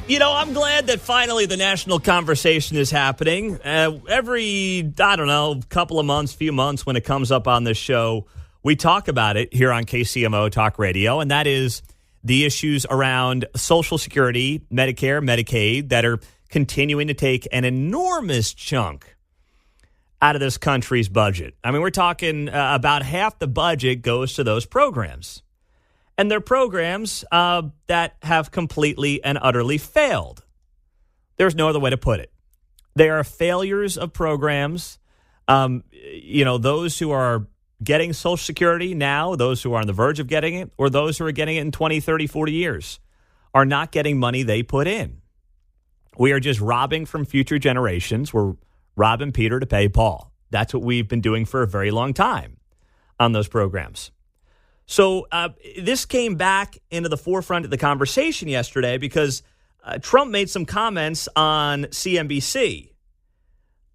I'm glad that finally the national conversation is happening. Every, couple of months, few months when it comes up on this show, we talk about it here on KCMO Talk Radio, and that is the issues around Social Security, Medicare, Medicaid that are continuing to take an enormous chunk out of this country's budget. I mean, we're talking about half the budget goes to those programs. And they're programs that have completely and utterly failed. There's no other way to put it. They are failures of programs. Those who are getting Social Security now, those who are on the verge of getting it, or those who are getting it in 20, 30, 40 years, are not getting money they put in. We are just robbing from future generations. We're robbing Peter to pay Paul. That's what we've been doing for a very long time on those programs. So this came back into the forefront of the conversation yesterday because Trump made some comments on CNBC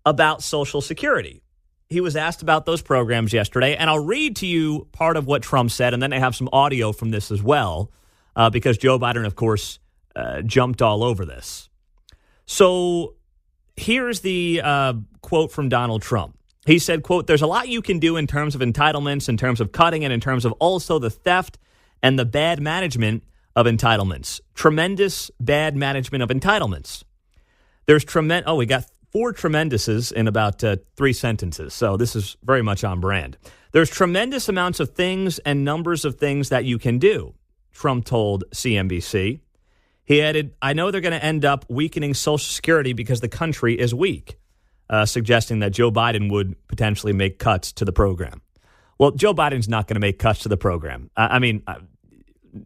about Social Security. He was asked about those programs yesterday, and I'll read to you part of what Trump said, and then I have some audio from this as well, because Joe Biden, of course, jumped all over this. So here's the quote from Donald Trump. He said, quote, "There's a lot you can do in terms of entitlements, in terms of cutting, and in terms of also the theft and the bad management of entitlements. Tremendous bad management of entitlements. There's we got 4 tremenduses in about 3 sentences, so this is very much on brand. There's tremendous amounts of things and numbers of things that you can do," Trump told CNBC. He added, "I know they're going to end up weakening Social Security because the country is weak." Suggesting that Joe Biden would potentially make cuts to the program. Well, Joe Biden's not going to make cuts to the program.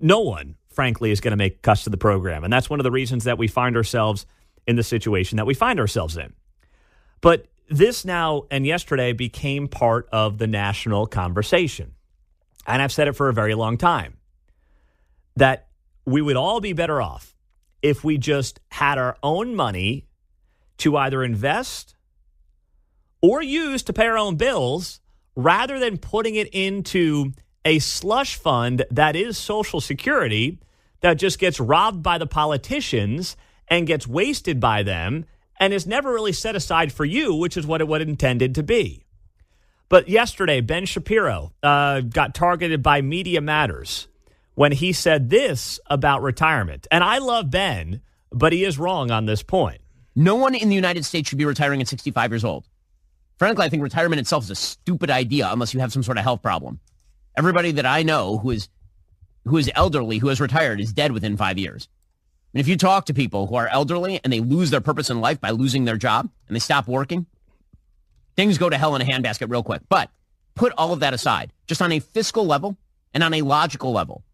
No one, frankly, is going to make cuts to the program. And that's one of the reasons that we find ourselves in the situation that we find ourselves in. But this now and yesterday became part of the national conversation. And I've said it for a very long time, that we would all be better off if we just had our own money to either invest or use to pay our own bills, rather than putting it into a slush fund that is Social Security that just gets robbed by the politicians and gets wasted by them and is never really set aside for you, which is what it was intended to be. But yesterday, Ben Shapiro got targeted by Media Matters when he said this about retirement. And I love Ben, but he is wrong on this point. No one in the United States should be retiring at 65 years old. Frankly, I think retirement itself is a stupid idea unless you have some sort of health problem. Everybody that I know who is elderly, who has retired, is dead within 5 years. And if you talk to people who are elderly and they lose their purpose in life by losing their job and they stop working, things go to hell in a handbasket real quick. But put all of that aside, just on a fiscal level and on a logical level.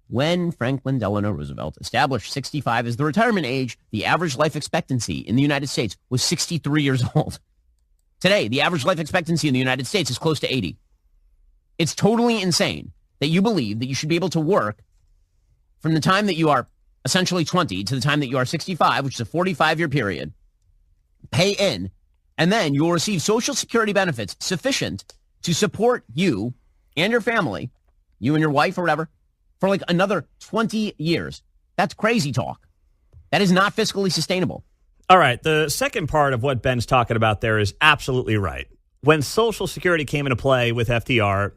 When Franklin Delano Roosevelt established 65 as the retirement age, the average life expectancy in the United States was 63 years old. Today, the average life expectancy in the United States is close to 80. It's totally insane that you believe that you should be able to work from the time that you are essentially 20 to the time that you are 65, which is a 45-year period, pay in, and then you will receive Social Security benefits sufficient to support you and your family, you and your wife or whatever, for like another 20 years. That's crazy talk. That is not fiscally sustainable. All right. The second part of what Ben's talking about there is absolutely right. When Social Security came into play with FDR,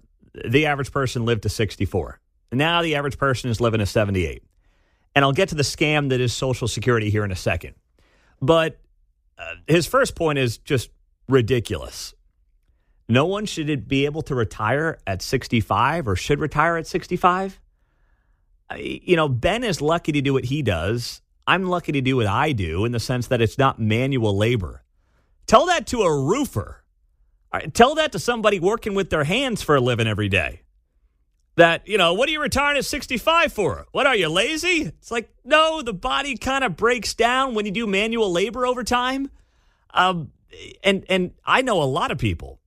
the average person lived to 64. Now the average person is living to 78. And I'll get to the scam that is Social Security here in a second. But his first point is just ridiculous. No one should be able to retire at 65 or should retire at 65. Ben is lucky to do what he does. I'm lucky to do what I do in the sense that it's not manual labor. Tell that to a roofer. All right, tell that to somebody working with their hands for a living every day. That, what are you retiring at 65 for? What, are you lazy? It's like, no, the body kind of breaks down when you do manual labor over time. And I know a lot of people,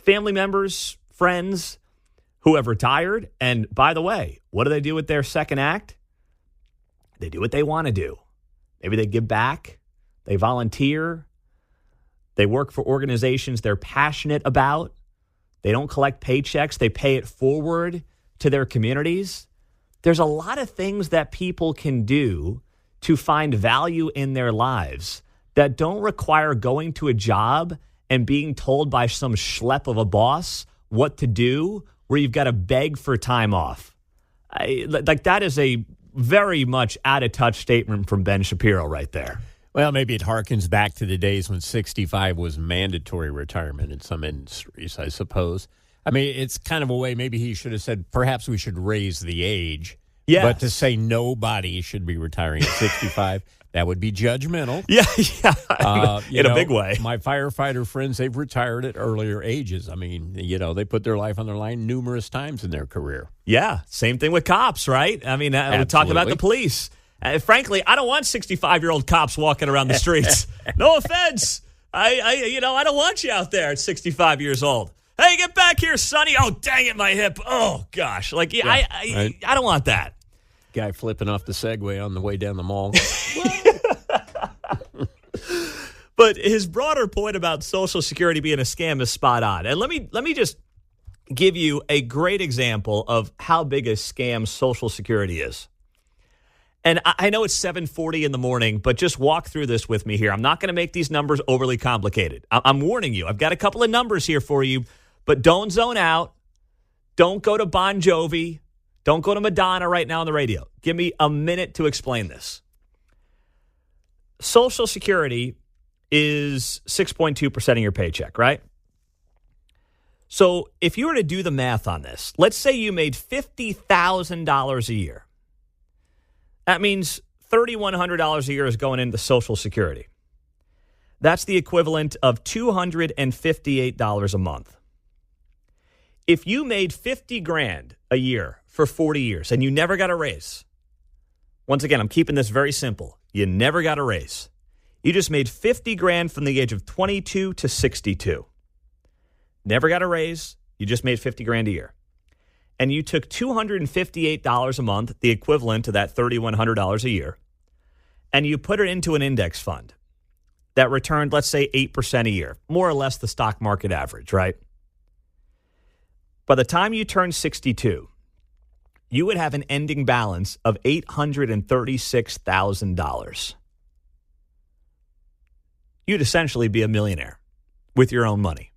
family members, friends who have retired. And by the way, what do they do with their second act? They do what they want to do. Maybe they give back. They volunteer. They work for organizations they're passionate about. They don't collect paychecks. They pay it forward to their communities. There's a lot of things that people can do to find value in their lives that don't require going to a job and being told by some schlep of a boss what to do, where you've got to beg for time off. That is a very much out-of-touch statement from Ben Shapiro right there. Well, maybe it harkens back to the days when 65 was mandatory retirement in some industries, I suppose. I mean, it's kind of a way maybe he should have said, perhaps we should raise the age. Yes. But to say nobody should be retiring at 65, that would be judgmental. Yeah. In a big way. My firefighter friends, they've retired at earlier ages. I mean, they put their life on the line numerous times in their career. Yeah, same thing with cops, right? I mean, we talk about the police. Frankly, I don't want 65-year-old cops walking around the streets. No offense. I don't want you out there at 65 years old. Hey, get back here, Sonny. Oh, dang it, my hip. Oh, gosh. I don't want that. Guy flipping off the Segway on the way down the mall. But his broader point about Social Security being a scam is spot on. And let me just give you a great example of how big a scam Social Security is. And I know it's 7:40 in the morning, but just walk through this with me here. I'm not going to make these numbers overly complicated. I'm warning you. I've got a couple of numbers here for you, but don't zone out. Don't go to Bon Jovi. Don't go to Madonna right now on the radio. Give me a minute to explain this. Social Security is 6.2% of your paycheck, right? So if you were to do the math on this, let's say you made $50,000 a year. That means $3,100 a year is going into Social Security. That's the equivalent of $258 a month. If you made $50,000 a year for 40 years and you never got a raise, once again, I'm keeping this very simple. You never got a raise. You just made $50,000 from the age of 22 to 62. Never got a raise. You just made $50,000 a year. And you took $258 a month, the equivalent to that $3,100 a year, and you put it into an index fund that returned, let's say, 8% a year, more or less the stock market average, right? By the time you turn 62, you would have an ending balance of $836,000. You'd essentially be a millionaire with your own money.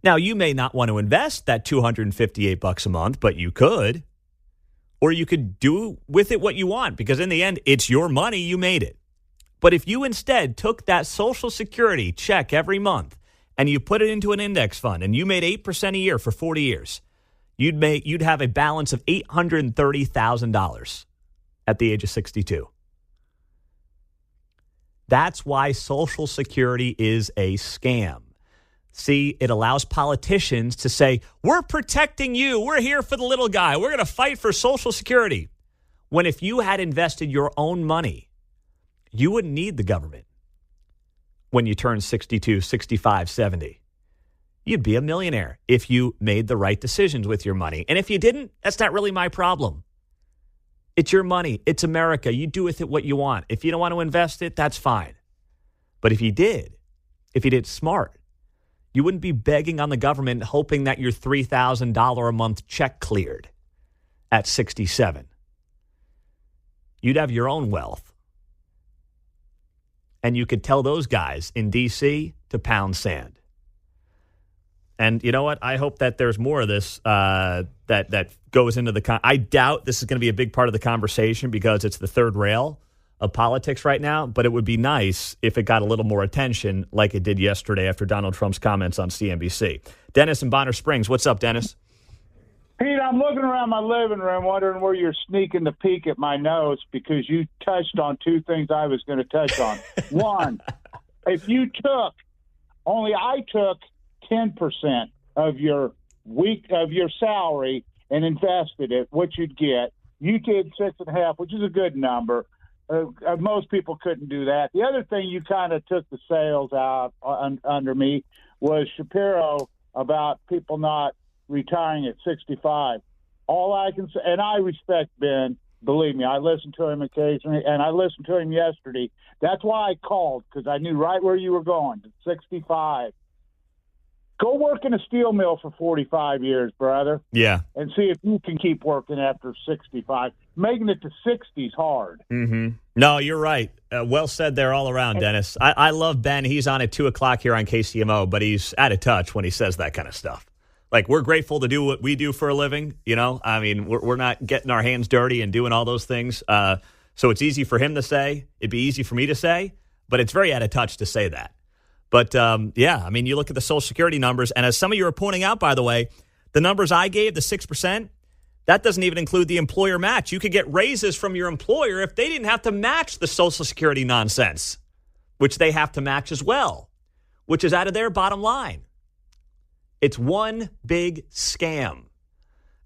Now, you may not want to invest that $258 a month, but you could. Or you could do with it what you want, because in the end, it's your money. You made it. But if you instead took that Social Security check every month and you put it into an index fund and you made 8% a year for 40 years, you'd have a balance of $830,000 at the age of 62. That's why Social Security is a scam. See, it allows politicians to say, we're protecting you. We're here for the little guy. We're going to fight for Social Security. When if you had invested your own money, you wouldn't need the government when you turn 62, 65, 70. You'd be a millionaire if you made the right decisions with your money. And if you didn't, that's not really my problem. It's your money. It's America. You do with it what you want. If you don't want to invest it, that's fine. But if you did smart, you wouldn't be begging on the government hoping that your $3,000 a month check cleared at 67. You'd have your own wealth. And you could tell those guys in D.C. to pound sand. And you know what? I hope that there's more of this that goes into the I doubt this is going to be a big part of the conversation because it's the third rail of politics right now, but it would be nice if it got a little more attention like it did yesterday after Donald Trump's comments on CNBC. Dennis in Bonner Springs. What's up, Dennis? Pete, I'm looking around my living room wondering where you're sneaking the peek at my notes because you touched on two things I was going to touch on. One, if you took, only I took 10% of your salary and invested it, what you'd get. You did 6.5, which is a good number. Most people couldn't do that. The other thing you kind of took the sails out under me was Shapiro about people not retiring at 65. All I can say, and I respect Ben, believe me, I listen to him occasionally, and I listened to him yesterday. That's why I called, because I knew right where you were going, 65. Go work in a steel mill for 45 years, brother. Yeah. And see if you can keep working after 65. Making it to 60 is hard. Mm-hmm. No, you're right. Well said there all around, Dennis. I love Ben. He's on at 2 o'clock here on KCMO, but he's out of touch when he says that kind of stuff. Like, we're grateful to do what we do for a living, you know? I mean, we're not getting our hands dirty and doing all those things. So it's easy for him to say. It'd be easy for me to say, but it's very out of touch to say that. But, yeah, I mean, you look at the Social Security numbers, and as some of you are pointing out, by the way, the numbers I gave, the 6%, that doesn't even include the employer match. You could get raises from your employer if they didn't have to match the Social Security nonsense, which they have to match as well, which is out of their bottom line. It's one big scam.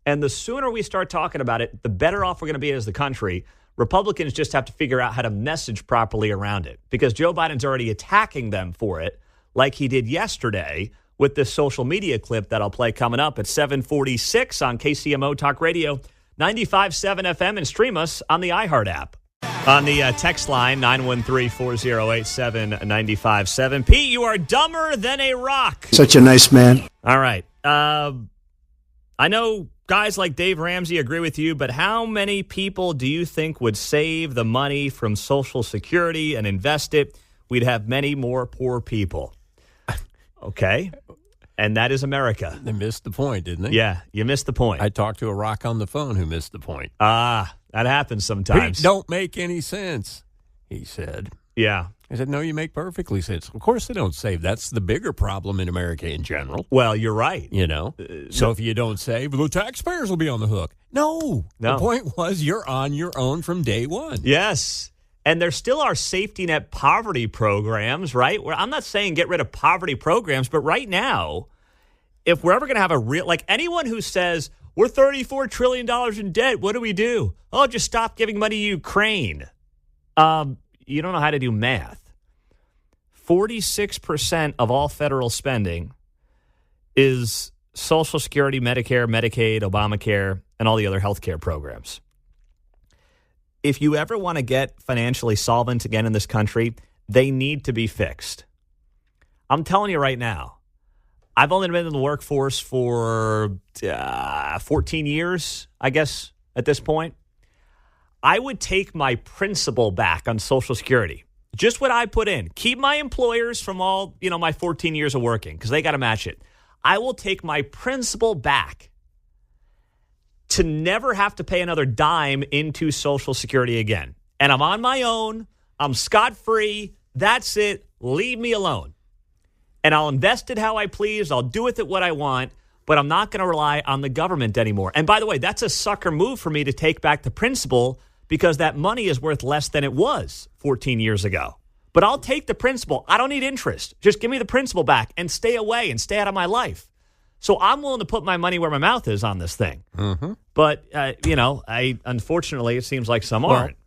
And the sooner we start talking about it, the better off we're going to be as the country. Republicans just have to figure out how to message properly around it because Joe Biden's already attacking them for it like he did yesterday with this social media clip that I'll play coming up at 7:46 on KCMO Talk Radio, 95.7 FM, and stream us on the iHeart app. On the text line, 913-4087-95.7. Pete, you are dumber than a rock. Such a nice man. All right. I know guys like Dave Ramsey agree with you, but how many people do you think would save the money from Social Security and invest it? We'd have many more poor people. Okay. And that is America. They missed the point, didn't they? Yeah, you missed the point. I talked to a rock on the phone who missed the point. That happens sometimes. Pete, don't make any sense, he said. Yeah. I said, no, you make perfectly sense. Of course they don't save. That's the bigger problem in America in general. Well, you're right. You know? So if you don't save, the taxpayers will be on the hook. No. The point was you're on your own from day one. Yes. And there still are safety net poverty programs, right? Where I'm not saying get rid of poverty programs, but right now, if we're ever going to have a real, like anyone who says, we're $34 trillion in debt, what do we do? Oh, just stop giving money to Ukraine. You don't know how to do math. 46% of all federal spending is Social Security, Medicare, Medicaid, Obamacare, and all the other health care programs. If you ever want to get financially solvent again in this country, they need to be fixed. I'm telling you right now, I've only been in the workforce for 14 years, I guess, at this point. I would take my principal back on Social Security. Just what I put in. Keep my employers from all, my 14 years of working because they got to match it. I will take my principal back to never have to pay another dime into Social Security again. And I'm on my own. I'm scot-free. That's it. Leave me alone. And I'll invest it how I please. I'll do with it what I want. But I'm not going to rely on the government anymore. And by the way, that's a sucker move for me to take back the principal because that money is worth less than it was 14 years ago. But I'll take the principal. I don't need interest. Just give me the principal back and stay away and stay out of my life. So I'm willing to put my money where my mouth is on this thing. Mm-hmm. But, unfortunately, it seems like some aren't.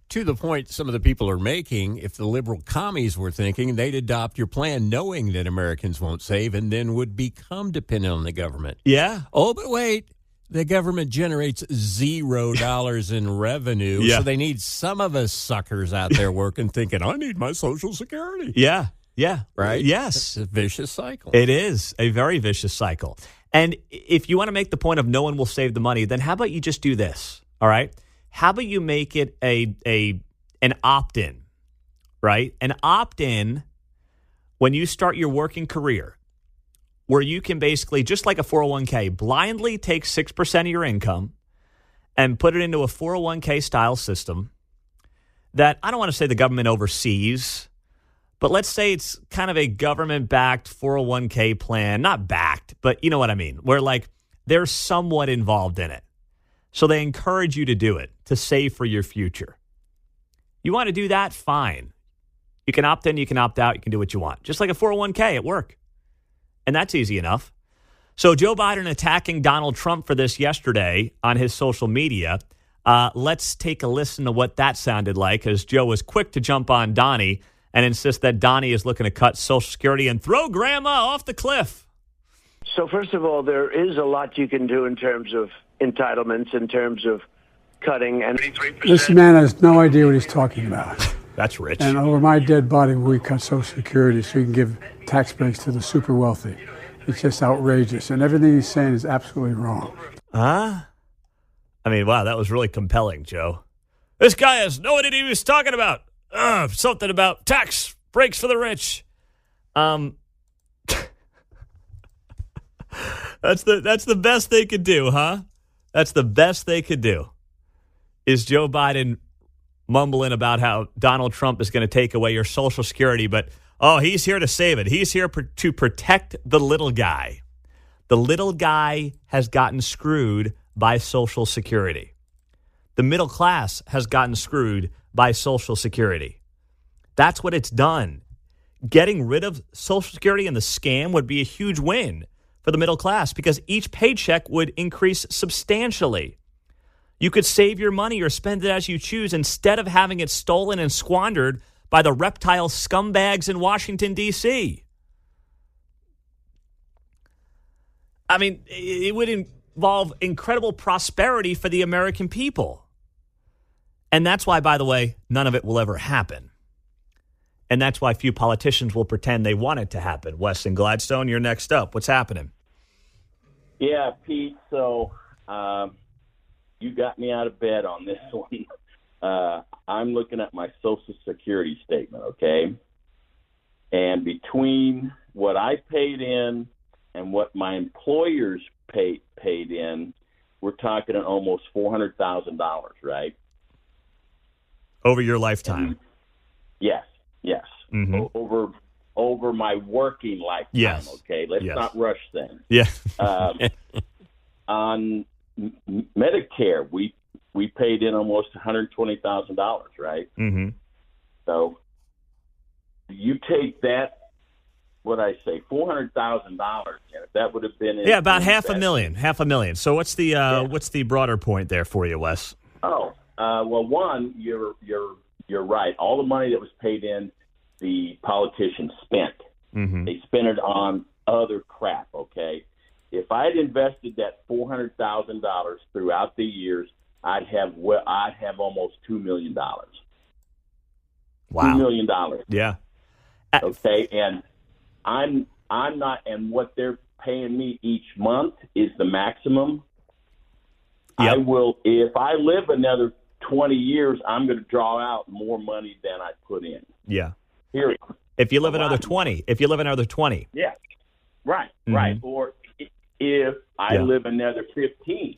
To the point some of the people are making, if the liberal commies were thinking, they'd adopt your plan knowing that Americans won't save and then would become dependent on the government. Yeah. Oh, but wait. The government generates $0 in revenue, so they need some of us suckers out there working thinking, I need my Social Security. Yeah. Right? Yes. It's a vicious cycle. It is a very vicious cycle. And if you want to make the point of no one will save the money, then how about you just do this, all right? How about you make it an opt-in, right? An opt-in when you start your working career where you can basically, just like a 401k, blindly take 6% of your income and put it into a 401k style system that I don't want to say the government oversees, but let's say it's kind of a government-backed 401k plan. Not backed, but you know what I mean, where like they're somewhat involved in it. So they encourage you to do it, to save for your future. You want to do that? Fine. You can opt in, you can opt out, you can do what you want. Just like a 401k at work. And that's easy enough. So Joe Biden attacking Donald Trump for this yesterday on his social media. Let's take a listen to what that sounded like, as Joe was quick to jump on Donnie and insist that Donnie is looking to cut Social Security and throw Grandma off the cliff. So first of all, there is a lot you can do in terms of entitlements, in terms of cutting. And this man has no idea what he's talking about. That's rich. And over my dead body, we cut Social Security so we can give tax breaks to the super wealthy. It's just outrageous. And everything he's saying is absolutely wrong. Huh? I mean, wow, that was really compelling, Joe. This guy has no idea what he was talking about. Something about tax breaks for the rich. That's the best they could do, huh? That's the best they could do. Is Joe Biden mumbling about how Donald Trump is going to take away your Social Security, but he's here to save it. He's here to protect the little guy. The little guy has gotten screwed by Social Security. The middle class has gotten screwed by Social Security. That's what it's done. Getting rid of Social Security and the scam would be a huge win for the middle class because each paycheck would increase substantially. You could save your money or spend it as you choose instead of having it stolen and squandered by the reptile scumbags in Washington, D.C. I mean, it would involve incredible prosperity for the American people. And that's why, by the way, none of it will ever happen. And that's why few politicians will pretend they want it to happen. Weston Gladstone, you're next up. What's happening? Yeah, Pete, so you got me out of bed on this one. I'm looking at my Social Security statement, okay? And between what I paid in and what my employers paid in, we're talking almost $400,000, right? Over your lifetime. Yes. Mm-hmm. Over my working lifetime, yes. Okay? Let's not rush things. Yeah. On Medicare, we paid in almost $120,000, right? Mm-hmm. So you take that, what I say, $400,000, and if that would have been about $500,000. So what's the broader point there for you, Wes? Well, one, you're right. All the money that was paid in, the politicians spent. Mm-hmm. They spent it on other crap. Okay, if I had invested that $400,000 throughout the years, I'd have almost $2 million. Wow, $2 million. Yeah. Okay, and I'm not, and what they're paying me each month is the maximum. Yep. I will, if I live another 20 years, I'm going to draw out more money than I put in. Yeah. Period. If you live another 20. Yeah. Right. Mm-hmm. Right. Or if I live another 15,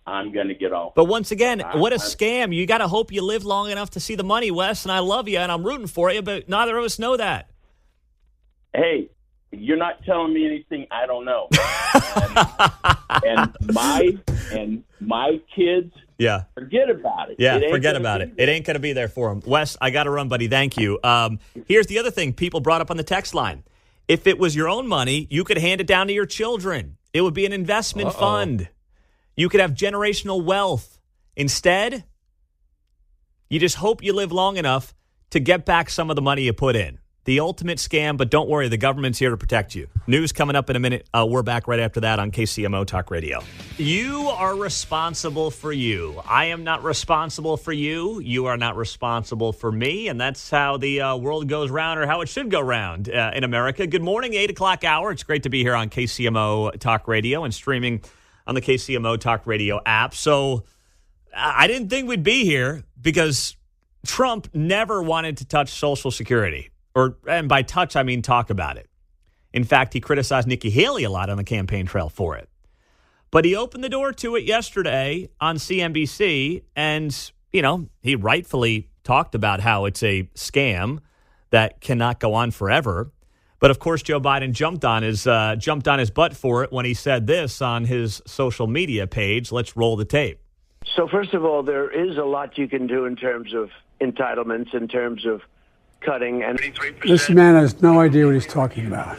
I'm going to get off. But once again, what a scam. You got to hope you live long enough to see the money, Wes, and I love you and I'm rooting for you, but neither of us know that. Hey, you're not telling me anything I don't know. and my kids, forget about it. Yeah, forget about it. It ain't going to be there for them. Wes, I got to run, buddy. Thank you. Here's the other thing people brought up on the text line. If it was your own money, you could hand it down to your children. It would be an investment fund. You could have generational wealth. Instead, you just hope you live long enough to get back some of the money you put in. The ultimate scam, but don't worry, the government's here to protect you. News coming up in a minute. We're back right after that on KCMO Talk Radio. You are responsible for you. I am not responsible for you. You are not responsible for me, and that's how the world goes round, or how it should go round in America. Good morning, 8 o'clock hour. It's great to be here on KCMO Talk Radio and streaming on the KCMO Talk Radio app. So I didn't think we'd be here because Trump never wanted to touch Social Security. And by touch, I mean talk about it. In fact, he criticized Nikki Haley a lot on the campaign trail for it. But he opened the door to it yesterday on CNBC, and, he rightfully talked about how it's a scam that cannot go on forever. But, of course, Joe Biden jumped on his butt for it when he said this on his social media page. Let's roll the tape. So, first of all, there is a lot you can do in terms of entitlements, in terms of cutting, and this man has no idea what he's talking about.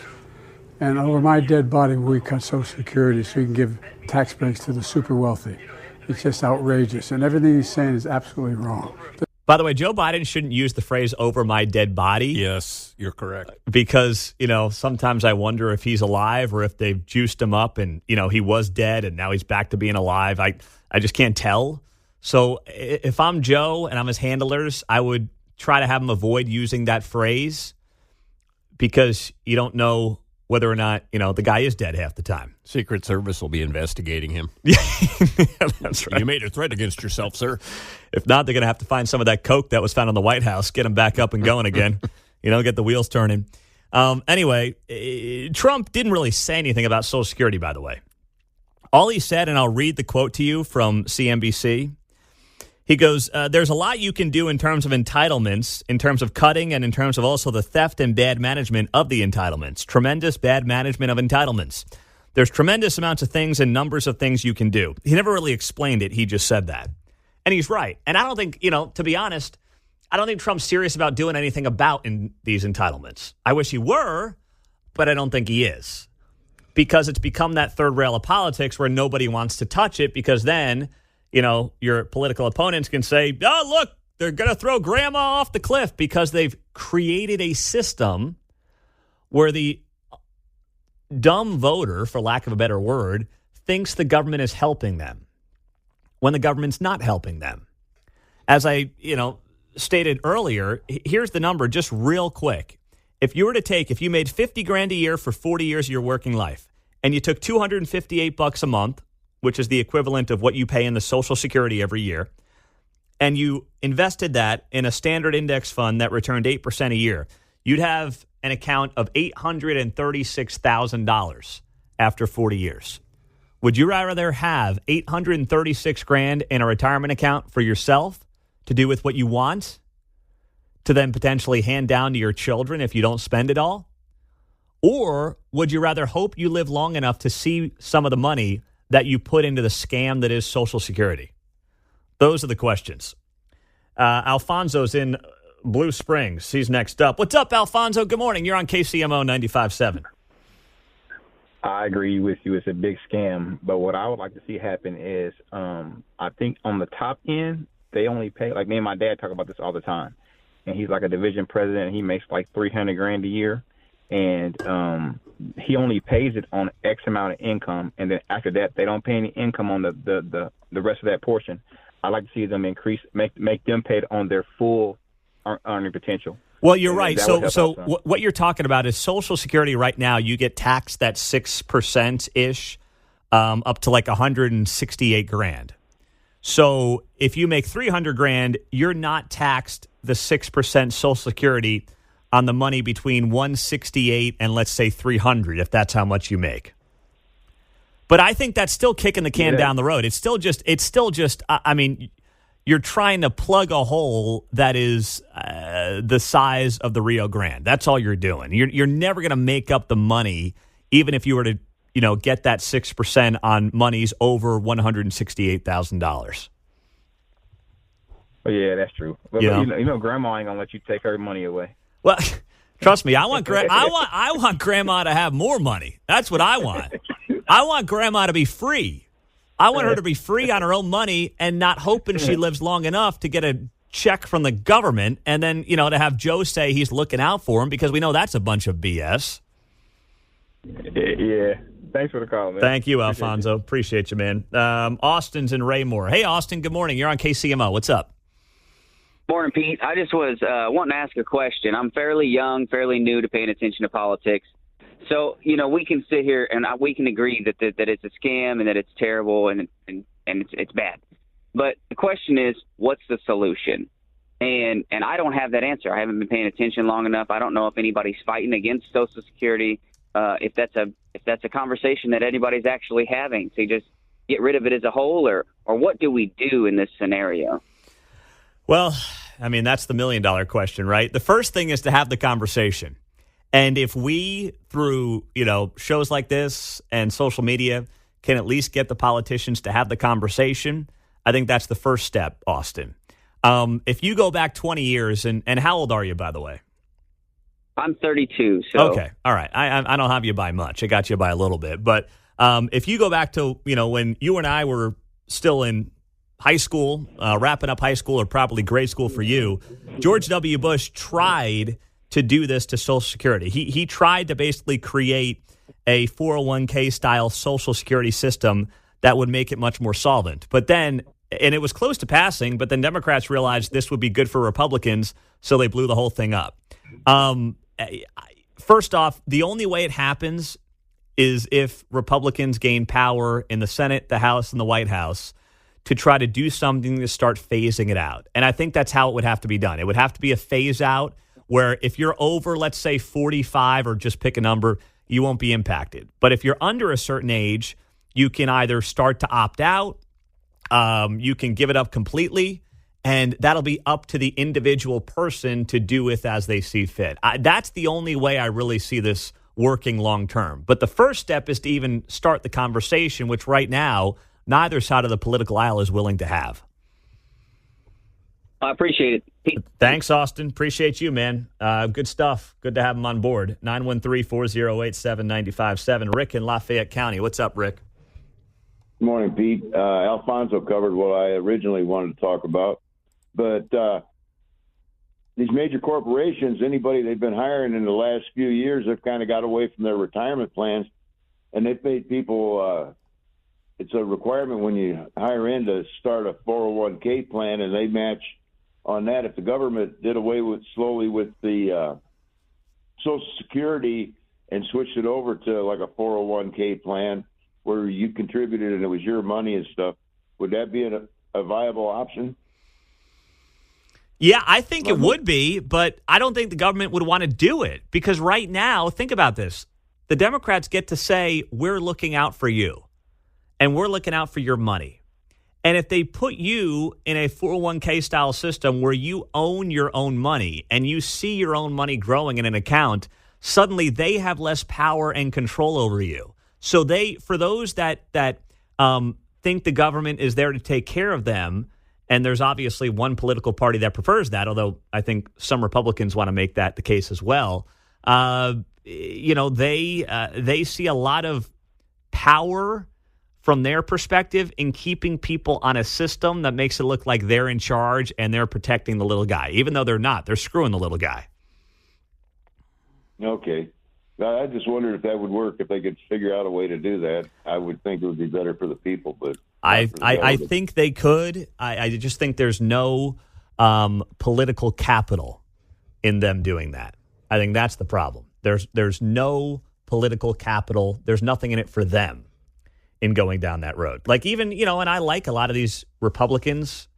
And over my dead body, we cut Social Security so we can give tax breaks to the super wealthy. It's just outrageous. And everything he's saying is absolutely wrong. By the way, Joe Biden shouldn't use the phrase over my dead body. Yes, you're correct. Because, sometimes I wonder if he's alive or if they've juiced him up and, he was dead and now he's back to being alive. I just can't tell. So if I'm Joe and I'm his handlers, I would try to have him avoid using that phrase because you don't know whether or not, the guy is dead half the time. Secret Service will be investigating him. Yeah, that's right. You made a threat against yourself, sir. If not, they're going to have to find some of that coke that was found in the White House, get him back up and going again, get the wheels turning. Anyway, Trump didn't really say anything about Social Security, by the way. All he said, and I'll read the quote to you from CNBC. He goes, there's a lot you can do in terms of entitlements, in terms of cutting, and in terms of also the theft and bad management of the entitlements. Tremendous bad management of entitlements. There's tremendous amounts of things and numbers of things you can do. He never really explained it. He just said that. And he's right. And I don't think, to be honest, I don't think Trump's serious about doing anything about these entitlements. I wish he were, but I don't think he is. Because it's become that third rail of politics where nobody wants to touch it because then, your political opponents can say, oh, look, they're going to throw grandma off the cliff because they've created a system where the dumb voter, for lack of a better word, thinks the government is helping them when the government's not helping them. As I, stated earlier, here's the number just real quick. If you made $50,000 a year for 40 years of your working life and you took $258 a month, which is the equivalent of what you pay in the Social Security every year, and you invested that in a standard index fund that returned 8% a year, you'd have an account of $836,000 after 40 years. Would you rather have $836,000 in a retirement account for yourself to do with what you want, to then potentially hand down to your children if you don't spend it all? Or would you rather hope you live long enough to see some of the money that you put into the scam that is Social Security? Those are the questions. Alfonso's in Blue Springs. He's next up. What's up, Alfonso? Good morning. You're on KCMO 95.7. I agree with you. It's a big scam. But what I would like to see happen is I think on the top end, they only pay, like me and my dad talk about this all the time. And he's like a division president, and he makes like $300,000 a year. And he only pays it on X amount of income, and then after that, they don't pay any income on the rest of that portion. I'd like to see them make them paid on their full earning potential. Well, you're right. So what you're talking about is Social Security right now. You get taxed that 6% ish, up to like $168,000. So if you make $300,000, you're not taxed the 6% Social Security on the money between $168 and let's say $300, if that's how much you make. But I think that's still kicking the can down the road. It's still just. I mean, you're trying to plug a hole that is the size of the Rio Grande. That's all you're doing. You're never going to make up the money, even if you were to, get that 6% on monies over $168,000. Oh yeah, that's true. But Grandma ain't gonna let you take her money away. Well, trust me, I want Grandma to have more money. That's what I want. I want Grandma to be free. I want her to be free on her own money and not hoping she lives long enough to get a check from the government and then, to have Joe say he's looking out for him, because we know that's a bunch of BS. Yeah. Thanks for the call, man. Thank you, Alfonso. Appreciate you, man. Austin's in Raymore. Hey, Austin, good morning. You're on KCMO. What's up? Morning, Pete. I just was wanting to ask a question. I'm fairly young, fairly new to paying attention to politics. So, we can sit here and we can agree that it's a scam and that it's terrible and it's bad. But the question is, what's the solution? And I don't have that answer. I haven't been paying attention long enough. I don't know if anybody's fighting against Social Security, if that's a conversation that anybody's actually having to just get rid of it as a whole, or what do we do in this scenario? Well, I mean, that's the $1 million question, right? The first thing is to have the conversation. And if we, through, shows like this and social media, can at least get the politicians to have the conversation, I think that's the first step, Austin. If you go back 20 years, and how old are you, by the way? I'm 32. So okay. All right. I don't have you by much. I got you by a little bit. But if you go back to, when you and I were still in high school, wrapping up high school, or probably grade school for you, George W. Bush tried to do this to Social Security. He tried to basically create a 401k style Social Security system that would make it much more solvent. But then, and it was close to passing, but then Democrats realized this would be good for Republicans, so they blew the whole thing up. First off, the only way it happens is if Republicans gain power in the Senate, the House, and the White House to try to do something to start phasing it out. And I think that's how it would have to be done. It would have to be a phase out where if you're over, let's say 45 or just pick a number, you won't be impacted. But if you're under a certain age, you can either start to opt out, you can give it up completely, and that'll be up to the individual person to do with as they see fit. That's the only way I really see this working long term. But the first step is to even start the conversation, which right now, neither side of the political aisle is willing to have. I appreciate it, Pete. Thanks, Austin. Appreciate you, man. Good stuff. Good to have him on board. 913-408-7957. Rick in Lafayette County. What's up, Rick? Good morning, Pete. Alfonso covered what I originally wanted to talk about. But these major corporations, anybody they've been hiring in the last few years, have kind of got away from their retirement plans, and they've made people it's a requirement when you hire in to start a 401k plan, and they match on that. If the government did away slowly with the Social Security and switched it over to like a 401k plan where you contributed and it was your money and stuff, would that be a viable option? Yeah, I think it would be, but I don't think the government would want to do it because right now, think about this. The Democrats get to say, we're looking out for you and we're looking out for your money. And if they put you in a 401k style system where you own your own money and you see your own money growing in an account, suddenly they have less power and control over you. So for those that think the government is there to take care of them, and there's obviously one political party that prefers that, although I think some Republicans want to make that the case as well. They see a lot of power from their perspective in keeping people on a system that makes it look like they're in charge and they're protecting the little guy, even though they're not. They're screwing the little guy. Okay. I just wondered if that would work, if they could figure out a way to do that. I would think it would be better for the people, but I think they could. I just think there's no political capital in them doing that. I think that's the problem. There's no political capital. There's nothing in it for them in going down that road. Like even, and I like a lot of these Republicans,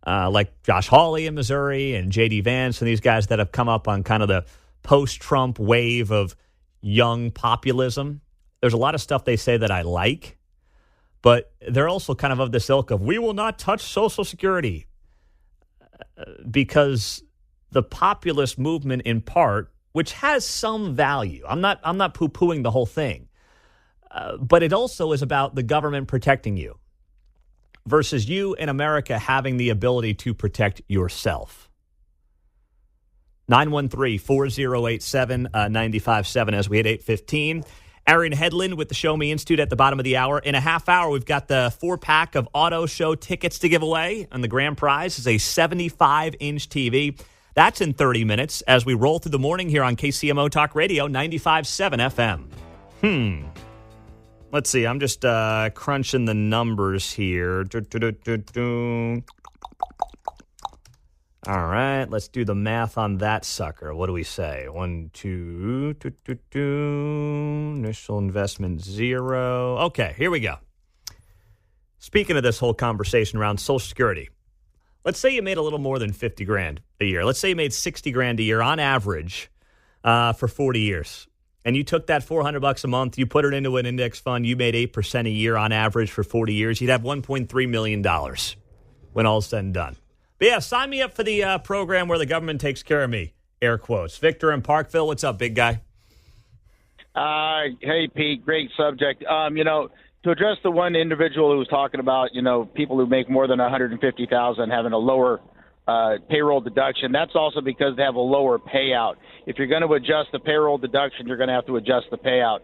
like Josh Hawley in Missouri and J.D. Vance and these guys that have come up on kind of the post-Trump wave of young populism. There's a lot of stuff they say that I like, but they're also kind of this ilk of we will not touch Social Security because the populist movement in part, which has some value. I'm not poo-pooing the whole thing, but it also is about the government protecting you versus you in America having the ability to protect yourself. 913-408-7957 as we hit 8:15. Aaron Hedlund with the Show Me Institute at the bottom of the hour. In a half hour, we've got the 4-pack of Auto Show tickets to give away, and the grand prize is a 75-inch TV. That's in 30 minutes as we roll through the morning here on KCMO Talk Radio 95.7 FM. Let's see. I'm just crunching the numbers here. All right, let's do the math on that sucker. What do we say? 1, 2, initial investment 0. Okay, here we go. Speaking of this whole conversation around Social Security, let's say you made a little more than $50,000 a year. Let's say you made $60,000 a year on average for 40 years. And you took that $400 a month, you put it into an index fund, you made 8% a year on average for 40 years. You'd have $1.3 million when all's said and done. But yeah, sign me up for the program where the government takes care of me. Air quotes. Victor in Parkville, what's up, big guy? Hey, Pete, great subject. To address the one individual who was talking about, people who make more than $150,000 having a lower payroll deduction, that's also because they have a lower payout. If you're going to adjust the payroll deduction, you're going to have to adjust the payout.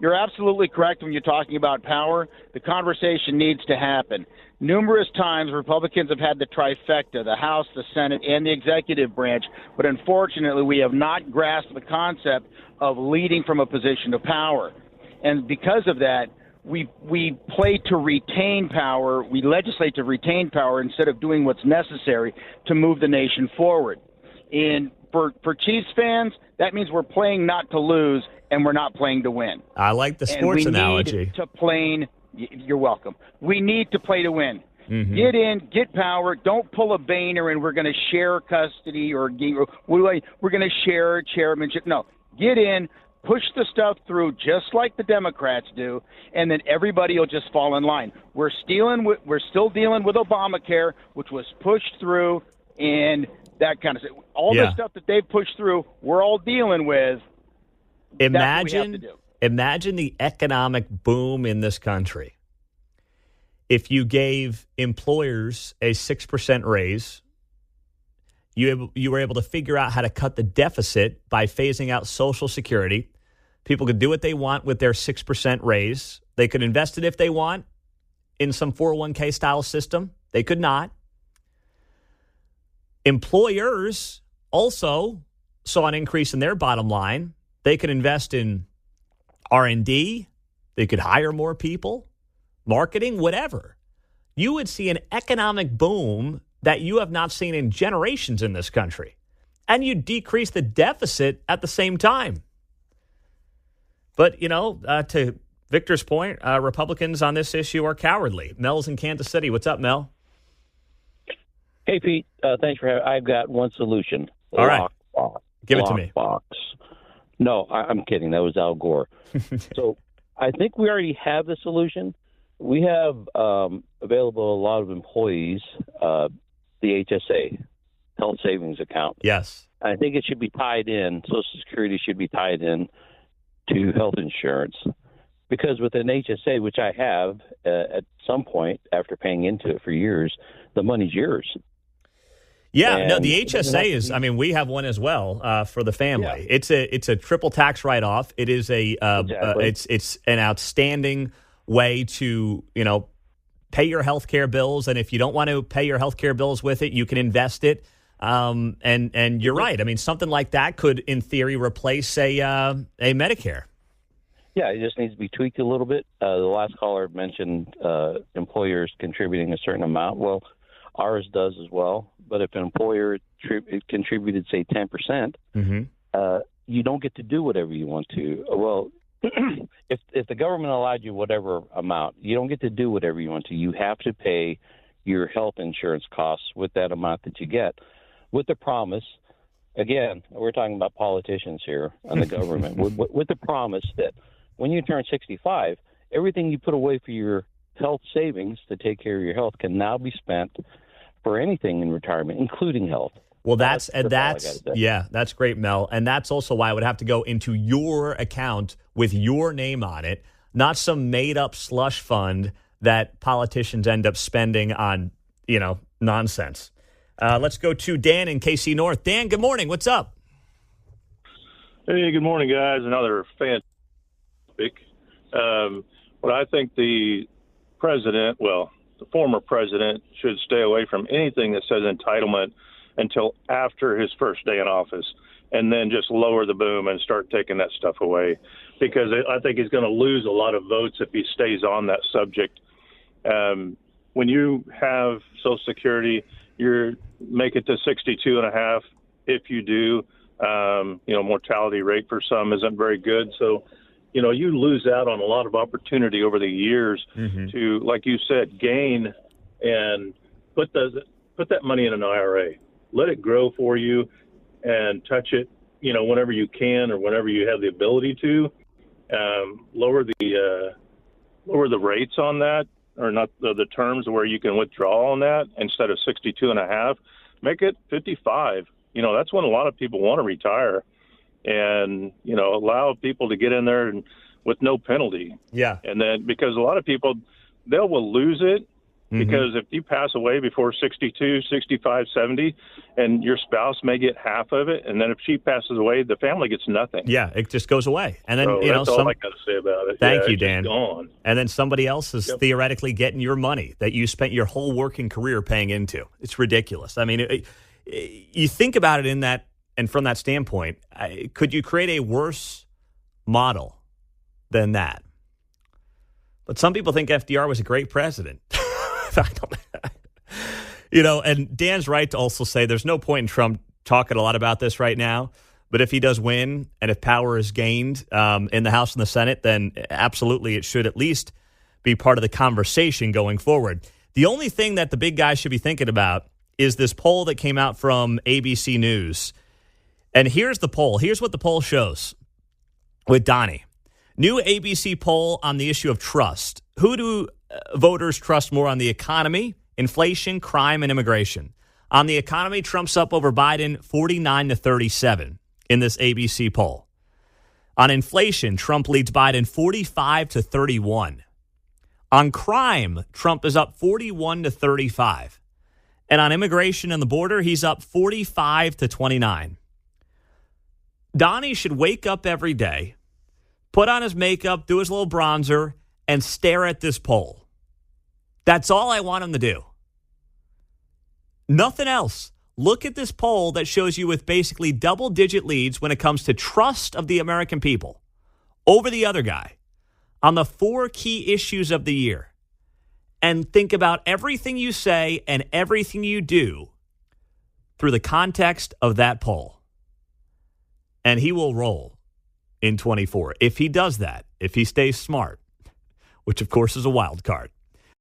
You're absolutely correct when you're talking about power. The conversation needs to happen. Numerous times, Republicans have had the trifecta, the House, the Senate, and the executive branch, but unfortunately, we have not grasped the concept of leading from a position of power. And because of that, we play to retain power, we legislate to retain power instead of doing what's necessary to move the nation forward. In for Chiefs fans, that means we're playing not to lose, and we're not playing to win. I like the sports analogy. You're welcome. We need to play to win. Mm-hmm. Get in, get power. Don't pull a Boehner and we're going to share custody or we're going to share chairmanship. No, get in, push the stuff through just like the Democrats do, and then everybody will just fall in line. We're still dealing with Obamacare, which was pushed through, and that kind of stuff. All the stuff that they've pushed through, we're all dealing with. Imagine the economic boom in this country if you gave employers a 6% raise. You were able to figure out how to cut the deficit by phasing out Social Security. People could do what they want with their 6% raise. They could invest it if they want in some 401k style system. They could not. Employers also saw an increase in their bottom line. They could invest in R&D. They could hire more people, marketing, whatever. You would see an economic boom that you have not seen in generations in this country. And you decrease the deficit at the same time. But, to Victor's point, Republicans on this issue are cowardly. Mel's in Kansas City. What's up, Mel? Hey, Pete. Thanks for having. I've got one solution. All right. Give it to me. Box. No, I'm kidding. That was Al Gore. So I think we already have the solution. We have available a lot of employees, the HSA, Health Savings Account. Yes. I think it should be tied in. Social Security should be tied in to health insurance. Because with an HSA, which I have at some point after paying into it for years, the money's yours. Yeah, and no, the HSA is, we have one as well for the family. Yeah. It's a triple tax write-off. It is it's an outstanding way to, pay your health care bills. And if you don't want to pay your health care bills with it, you can invest it. And you're right. Something like that could, in theory, replace a Medicare. Yeah, it just needs to be tweaked a little bit. The last caller mentioned employers contributing a certain amount. Well, ours does as well. But if an employer contributed, say, 10%, you don't get to do whatever you want to. Well, if the government allowed you whatever amount, you don't get to do whatever you want to. You have to pay your health insurance costs with that amount that you get, with the promise. Again, we're talking about politicians here and the government, with the promise that when you turn 65, everything you put away for your health savings to take care of your health can now be spent for anything in retirement, including health. Well, that's great, Mel. And that's also why it would have to go into your account with your name on it, not some made-up slush fund that politicians end up spending on, nonsense. Let's go to Dan in KC North. Dan, good morning. What's up? Hey, good morning, guys. Another fan topic. What I think the former president should stay away from anything that says entitlement until after his first day in office, and then just lower the boom and start taking that stuff away, because I think he's going to lose a lot of votes if he stays on that subject. When you have Social Security, you make it to 62.5. If you do, mortality rate for some isn't very good. So, you lose out on a lot of opportunity over the years to, like you said, gain and put that money in an IRA. Let it grow for you and touch it, whenever you can or whenever you have the ability to. Lower the rates on that, or not the terms where you can withdraw on that instead of 62.5. Make it 55. That's when a lot of people want to retire, and allow people to get in there and with no penalty. Yeah. And then, because a lot of people, they will lose it. Because if you pass away before 62, 65, 70, and your spouse may get half of it, and then if she passes away, the family gets nothing. Yeah, it just goes away. And then, that's all I got to say about it. Thank you, Dan. Gone. And then somebody else is theoretically getting your money that you spent your whole working career paying into. It's ridiculous. You think about it in that, and from that standpoint, could you create a worse model than that? But some people think FDR was a great president. I don't, and Dan's right to also say there's no point in Trump talking a lot about this right now. But if he does win and if power is gained in the House and the Senate, then absolutely it should at least be part of the conversation going forward. The only thing that the big guy should be thinking about is this poll that came out from ABC News. And here's the poll. Here's what the poll shows with Donnie. New ABC poll on the issue of trust. Who do voters trust more on the economy, inflation, crime, and immigration? On the economy, Trump's up over Biden 49-37 in this ABC poll. On inflation, Trump leads Biden 45-31. On crime, Trump is up 41-35. And on immigration and the border, he's up 45-29. Donnie should wake up every day, put on his makeup, do his little bronzer, and stare at this poll. That's all I want him to do. Nothing else. Look at this poll that shows you with basically double-digit leads when it comes to trust of the American people over the other guy on the 4 key issues of the year. And think about everything you say and everything you do through the context of that poll. And he will roll in 24. If he does that, if he stays smart, which of course is a wild card.